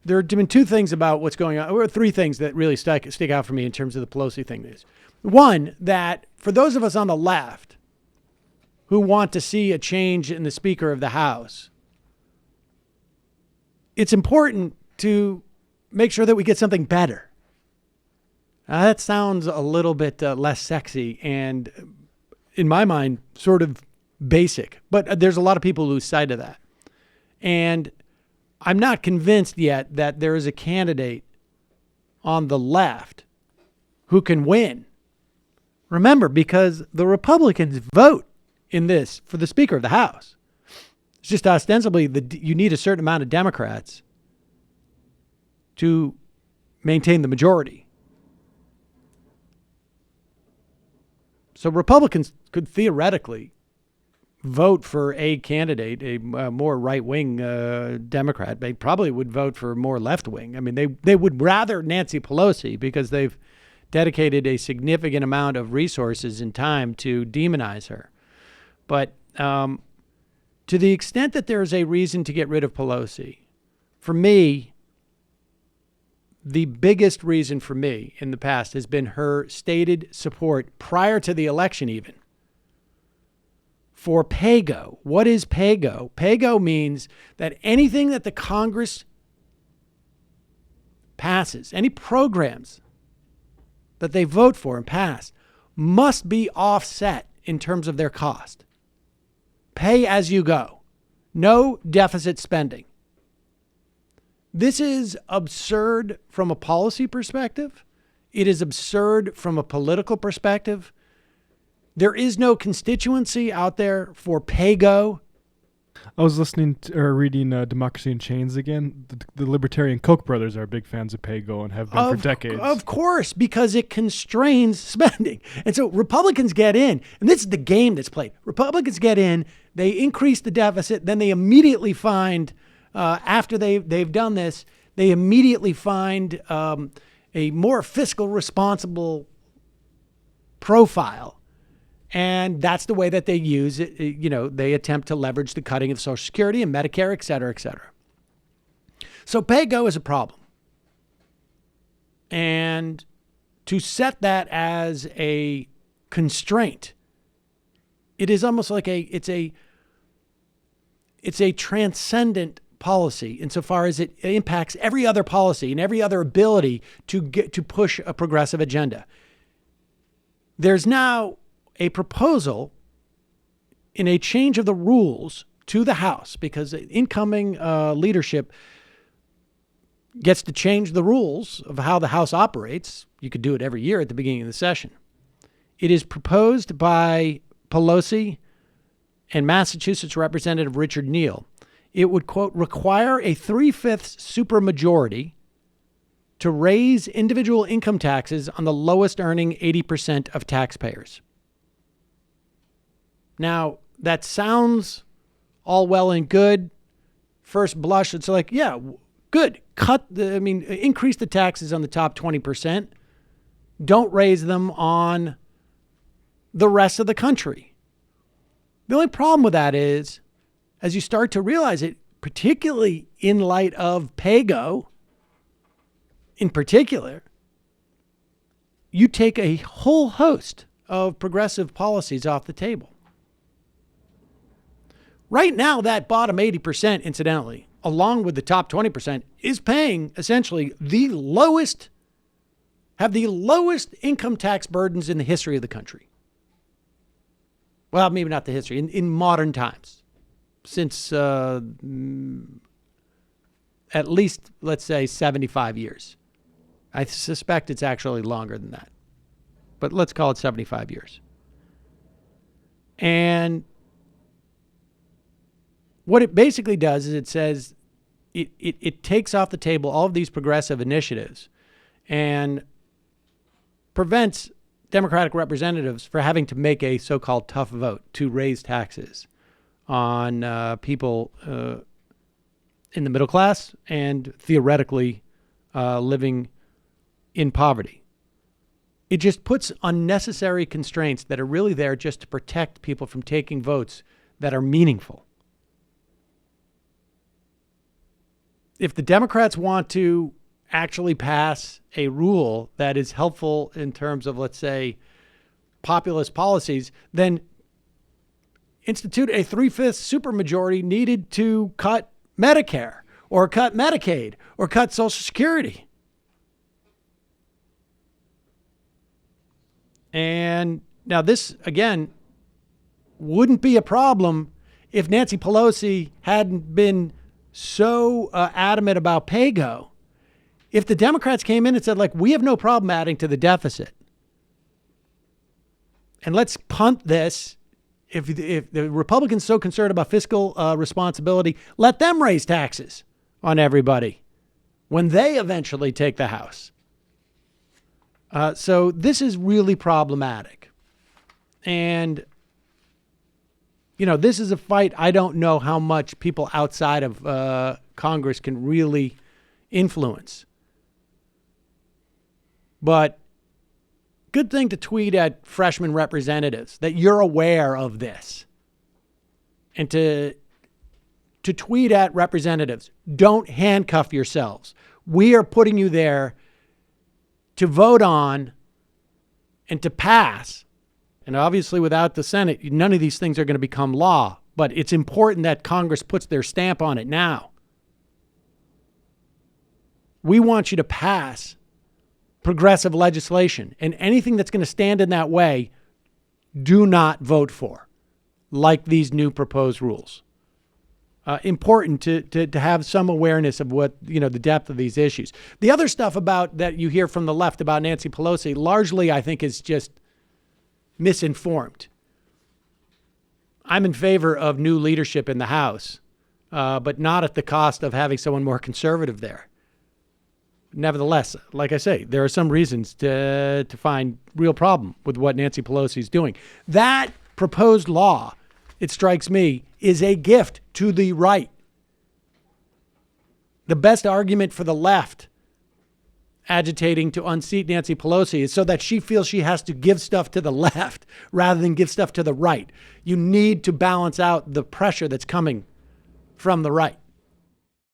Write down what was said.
there have been two things about what's going on, or three things that really stick out for me in terms of the Pelosi thing. Is one, that for those of us on the left who want to see a change in the Speaker of the House, it's important to make sure that we get something better. That sounds a little bit less sexy and, in my mind, sort of basic. But there's a lot of people who lose sight of that. And I'm not convinced yet that there is a candidate on the left who can win. Remember, because the Republicans vote in this for the Speaker of the House. It's just ostensibly you need a certain amount of Democrats to maintain the majority. So Republicans could theoretically vote for a candidate, a more right-wing Democrat. They probably would vote for more left-wing. I mean, they would rather Nancy Pelosi because they've dedicated a significant amount of resources and time to demonize her. But to the extent that there is a reason to get rid of Pelosi, for me, the biggest reason for me in the past has been her stated support prior to the election even for PAYGO. What is PAYGO? PAYGO means that anything that the Congress passes, any programs that they vote for and pass, must be offset in terms of their cost. Pay as you go. No deficit spending. This is absurd from a policy perspective. It is absurd from a political perspective. There is no constituency out there for PAYGO. I was listening to, or reading Democracy in Chains again. The Libertarian Koch brothers are big fans of PAYGO and have been for decades. Of course, because it constrains spending. And so Republicans get in, and this is the game that's played. Republicans get in, they increase the deficit, then they immediately find, after they've done this, they immediately find a more fiscal responsible profile. And that's the way that they use it. You know, they attempt to leverage the cutting of Social Security and Medicare, et cetera, et cetera. So PAYGO is a problem. And to set that as a constraint, it is almost like it's a transcendent policy insofar as it impacts every other policy and every other ability to push a progressive agenda. There's now a proposal in a change of the rules to the House because incoming leadership gets to change the rules of how the House operates. You could do it every year at the beginning of the session. It is proposed by Pelosi and Massachusetts Representative Richard Neal. It would, quote, require a 3/5 supermajority to raise individual income taxes on the lowest earning 80% of taxpayers. Now, that sounds all well and good. First blush, it's like, yeah, good. Increase the taxes on the top 20%. Don't raise them on the rest of the country. The only problem with that is, as you start to realize it, particularly in light of PAYGO, in particular, you take a whole host of progressive policies off the table. Right now, that bottom 80%, incidentally, along with the top 20%, is paying essentially have the lowest income tax burdens in the history of the country. Well, maybe not the history, in modern times, since at least, let's say, 75 years. I suspect it's actually longer than that, but let's call it 75 years. And what it basically does is it says it takes off the table all of these progressive initiatives and prevents Democratic representatives from having to make a so-called tough vote to raise taxes on people in the middle class and theoretically living in poverty. It just puts unnecessary constraints that are really there just to protect people from taking votes that are meaningful. if the Democrats want to actually pass a rule that is helpful in terms of, let's say, populist policies, then institute a 3/5 supermajority needed to cut Medicare or cut Medicaid or cut Social Security. And now this, again, wouldn't be a problem if Nancy Pelosi hadn't been so adamant about pay-go. If the Democrats came in and said, like, we have no problem adding to the deficit, and let's punt this. If the Republicans are so concerned about fiscal responsibility, let them raise taxes on everybody when they eventually take the House. So this is really problematic. And, you know, this is a fight I don't know how much people outside of Congress can really influence. But good thing to tweet at freshman representatives that you're aware of this. And to tweet at representatives, don't handcuff yourselves. We are putting you there to vote on and to pass. And obviously without the Senate, none of these things are going to become law. But it's important that Congress puts their stamp on it now. We want you to pass progressive legislation, and anything that's going to stand in that way, do not vote for, like these new proposed rules. Important to have some awareness of what, you know, the depth of these issues. The other stuff about that you hear from the left about Nancy Pelosi, largely I think is just misinformed. I'm in favor of new leadership in the House, but not at the cost of having someone more conservative there. Nevertheless, like I say, there are some reasons to find real problem with what Nancy Pelosi is doing. That proposed law, it strikes me, is a gift to the right. The best argument for the left agitating to unseat Nancy Pelosi is so that she feels she has to give stuff to the left rather than give stuff to the right. You need to balance out the pressure that's coming from the right.